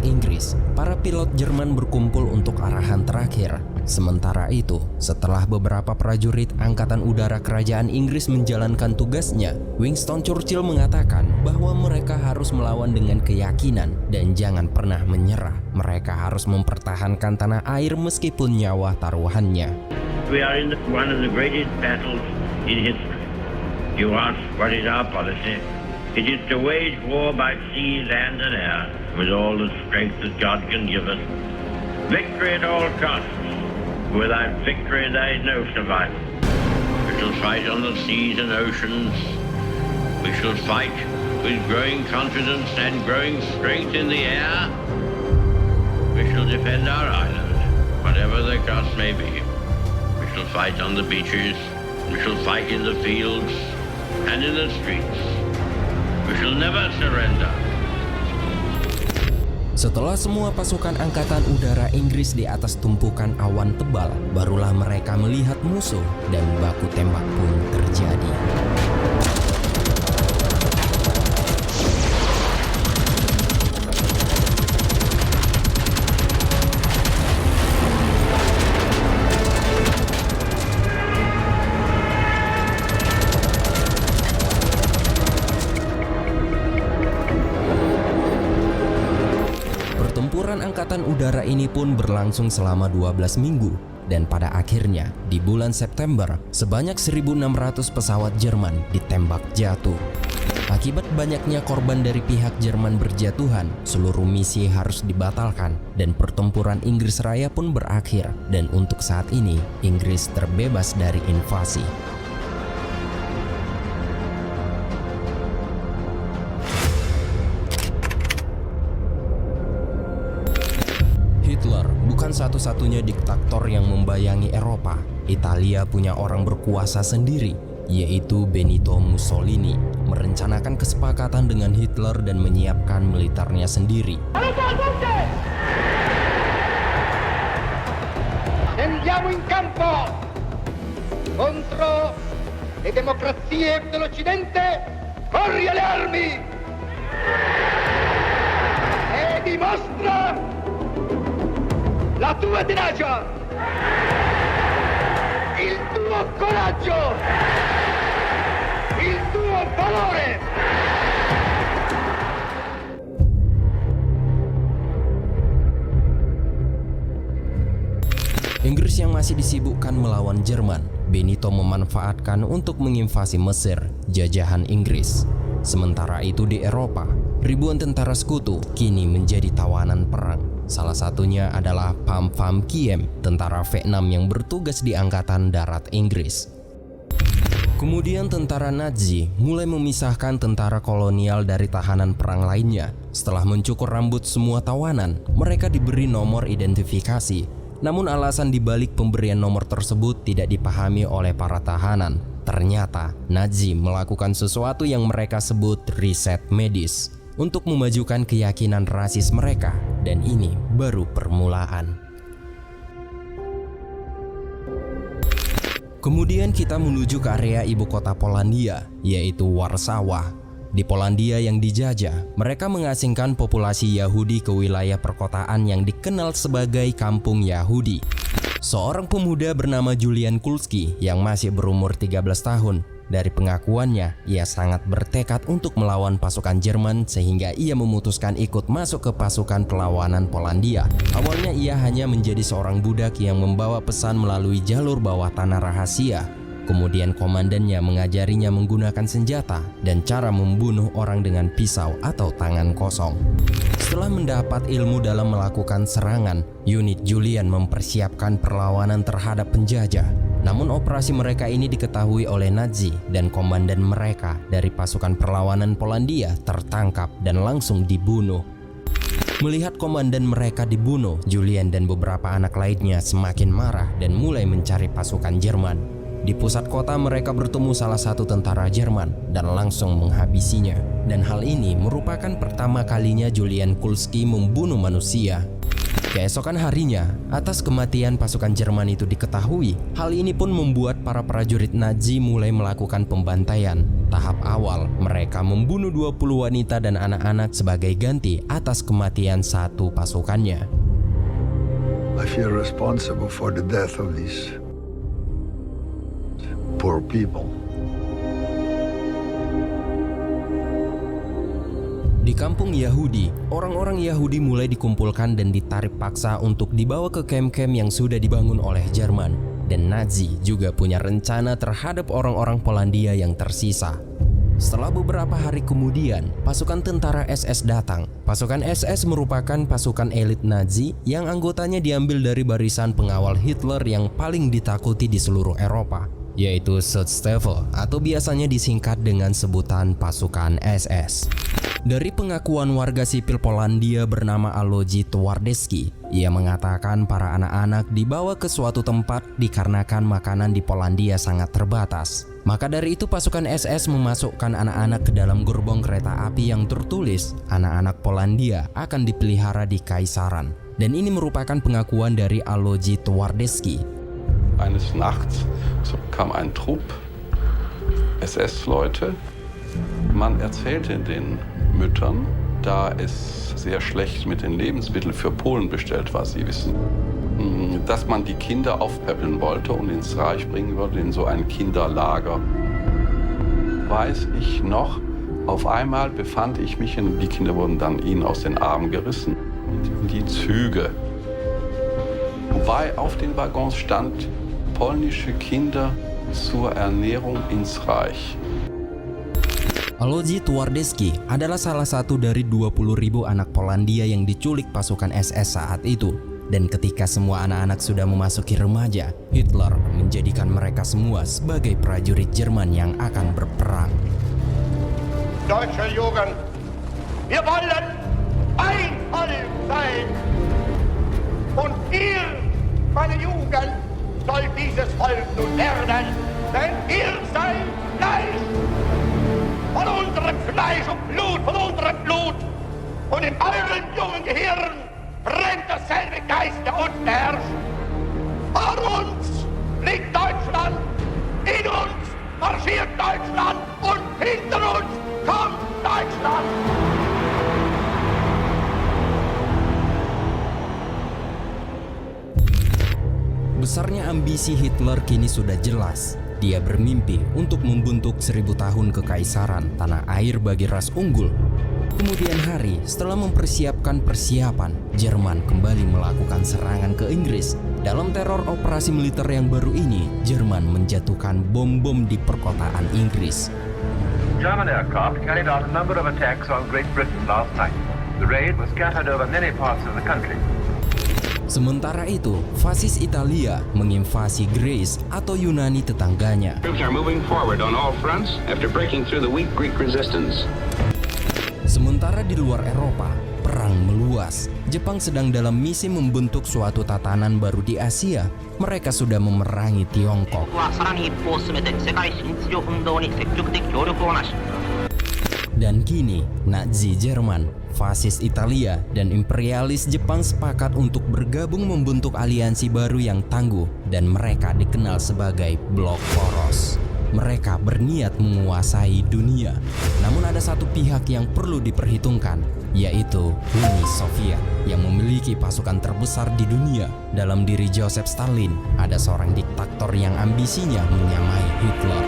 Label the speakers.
Speaker 1: Inggris, para pilot Jerman berkumpul untuk arahan terakhir. Sementara itu, setelah beberapa prajurit Angkatan Udara Kerajaan Inggris menjalankan tugasnya, Winston Churchill mengatakan bahwa mereka harus melawan dengan keyakinan dan jangan pernah menyerah. Mereka harus mempertahankan tanah air meskipun nyawa taruhannya.
Speaker 2: We are in one of the greatest battles in history. You ask, what is our policy? It is to wage war by sea, land, and air, with all the strength that God can give us. Victory at all costs. Without victory, there is no survival. We shall fight on the seas and oceans. We shall fight with growing confidence and growing strength in the air. We shall defend our island, whatever the cost may be. We shall fight on the beaches. We shall fight in the fields and in the streets. We shall never surrender.
Speaker 1: Setelah semua pasukan Angkatan Udara Inggris di atas tumpukan awan tebal, barulah mereka melihat musuh dan baku tembak pun terjadi. Pertempuran Angkatan Udara ini pun berlangsung selama 12 minggu dan pada akhirnya di bulan September sebanyak 1.600 pesawat Jerman ditembak jatuh. Akibat banyaknya korban dari pihak Jerman berjatuhan, seluruh misi harus dibatalkan dan pertempuran Inggris Raya pun berakhir dan untuk saat ini Inggris terbebas dari invasi. Hitler bukan satu-satunya diktator yang membayangi Eropa. Italia punya orang berkuasa sendiri, yaitu Benito Mussolini, merencanakan kesepakatan dengan Hitler dan menyiapkan militernya sendiri.
Speaker 3: Scendiamo in campo contro le democrazie dell'Occidente. Corri alle armi e dimostra la tua tenacia, il tuo coraggio, il tuo valore.
Speaker 1: Inggris yang masih disibukkan melawan Jerman, Benito memanfaatkan untuk menginvasi Mesir, jajahan Inggris. Sementara itu di Eropa, ribuan tentara sekutu kini menjadi tawanan perang. Salah satunya adalah Pham Pham Kiem, tentara Vietnam yang bertugas di Angkatan Darat Inggris. Kemudian tentara Nazi mulai memisahkan tentara kolonial dari tahanan perang lainnya. Setelah mencukur rambut semua tawanan, mereka diberi nomor identifikasi. Namun alasan dibalik pemberian nomor tersebut tidak dipahami oleh para tahanan. Ternyata Nazi melakukan sesuatu yang mereka sebut riset medis untuk memajukan keyakinan rasis mereka, dan ini baru permulaan. Kemudian kita menuju ke area ibu kota Polandia, yaitu Warsawa. Di Polandia yang dijajah, mereka mengasingkan populasi Yahudi ke wilayah perkotaan yang dikenal sebagai Kampung Yahudi. Seorang pemuda bernama Julian Kulski yang masih berumur 13 tahun. Dari pengakuannya, ia sangat bertekad untuk melawan pasukan Jerman sehingga ia memutuskan ikut masuk ke pasukan perlawanan Polandia. Awalnya ia hanya menjadi seorang budak yang membawa pesan melalui jalur bawah tanah rahasia. Kemudian komandannya mengajarinya menggunakan senjata dan cara membunuh orang dengan pisau atau tangan kosong. Setelah mendapat ilmu dalam melakukan serangan, unit Julian mempersiapkan perlawanan terhadap penjajah. Namun operasi mereka ini diketahui oleh Nazi dan komandan mereka dari pasukan perlawanan Polandia tertangkap dan langsung dibunuh. Melihat komandan mereka dibunuh, Julian dan beberapa anak lainnya semakin marah dan mulai mencari pasukan Jerman. Di pusat kota mereka bertemu salah satu tentara Jerman dan langsung menghabisinya. Dan hal ini merupakan pertama kalinya Julian Kulski membunuh manusia. Keesokan harinya, atas kematian pasukan Jerman itu diketahui. Hal ini pun membuat para prajurit Nazi mulai melakukan pembantaian. Tahap awal, mereka membunuh 20 wanita dan anak-anak sebagai ganti atas kematian satu pasukannya.
Speaker 4: I feel responsible for the death of these poor people.
Speaker 1: Di kampung Yahudi, orang-orang Yahudi mulai dikumpulkan dan ditarik paksa untuk dibawa ke kamp-kamp yang sudah dibangun oleh Jerman. Dan Nazi juga punya rencana terhadap orang-orang Polandia yang tersisa. Setelah beberapa hari kemudian, pasukan tentara SS datang. Pasukan SS merupakan pasukan elit Nazi yang anggotanya diambil dari barisan pengawal Hitler yang paling ditakuti di seluruh Eropa, yaitu Schutzstaffel atau biasanya disingkat dengan sebutan pasukan SS. Dari pengakuan warga sipil Polandia bernama Aloji Twardowski, ia mengatakan para anak-anak dibawa ke suatu tempat dikarenakan makanan di Polandia sangat terbatas. Maka dari itu pasukan SS memasukkan anak-anak ke dalam gerbong kereta api yang tertulis anak-anak Polandia akan dipelihara di Kaisaran. Dan ini merupakan pengakuan dari Aloji Twardowski.
Speaker 5: Eines Nachts kam ein Trupp SS-Leute. Man erzählte den Müttern, da es sehr schlecht mit den Lebensmitteln für Polen bestellt war, Sie wissen, dass man die Kinder aufpäppeln wollte und ins Reich bringen würde, in so ein Kinderlager. Weiß ich noch, auf einmal befand ich mich, und die Kinder wurden dann ihnen aus den Armen gerissen, in die Züge. Wobei auf den Waggons stand, polnische Kinder zur Ernährung ins Reich.
Speaker 1: Aloji Twardowski adalah salah satu dari 20.000 anak Polandia yang diculik pasukan SS saat itu. Dan ketika semua anak-anak sudah memasuki remaja, Hitler menjadikan mereka semua sebagai prajurit Jerman yang akan berperang.
Speaker 3: Deutsche Jugend, wir wollen ein Volk sein. Und ihr, meine Jugend, soll dieses Volk nun werden, denn ihr seid Fleisch. Von unserem Fleisch und Blut, von unserem Blut. Und in euren jungen Gehirn brennt dasselbe Geist, der unten herrscht. Vor uns liegt Deutschland, in uns marschiert Deutschland und hinter uns kommt Deutschland.
Speaker 1: Besarnya ambisi Hitler kini sudah jelas. Dia bermimpi untuk membentuk 1000 tahun kekaisaran tanah air bagi ras unggul. Kemudian hari setelah mempersiapkan persiapan, Jerman kembali melakukan serangan ke Inggris. Dalam teror operasi militer yang baru ini, Jerman menjatuhkan bom-bom di perkotaan Inggris.
Speaker 6: German aircraft carried out a number of attacks on Great Britain last night. The raid was scattered over many parts of the country.
Speaker 1: Sementara itu, fasis Italia menginvasi Greece atau Yunani tetangganya.
Speaker 7: Troops are moving forward on all fronts after breaking through the weak Greek resistance.
Speaker 1: Sementara di luar Eropa, perang meluas. Jepang sedang dalam misi membentuk suatu tatanan baru di Asia. Mereka sudah memerangi Tiongkok. Dan kini, Nazi Jerman, fasis Italia, dan imperialis Jepang sepakat untuk bergabung membentuk aliansi baru yang tangguh, dan mereka dikenal sebagai Blok Poros. Mereka berniat menguasai dunia. Namun ada satu pihak yang perlu diperhitungkan, yaitu Uni Soviet yang memiliki pasukan terbesar di dunia. Dalam diri Joseph Stalin, ada seorang diktator yang ambisinya menyamai Hitler.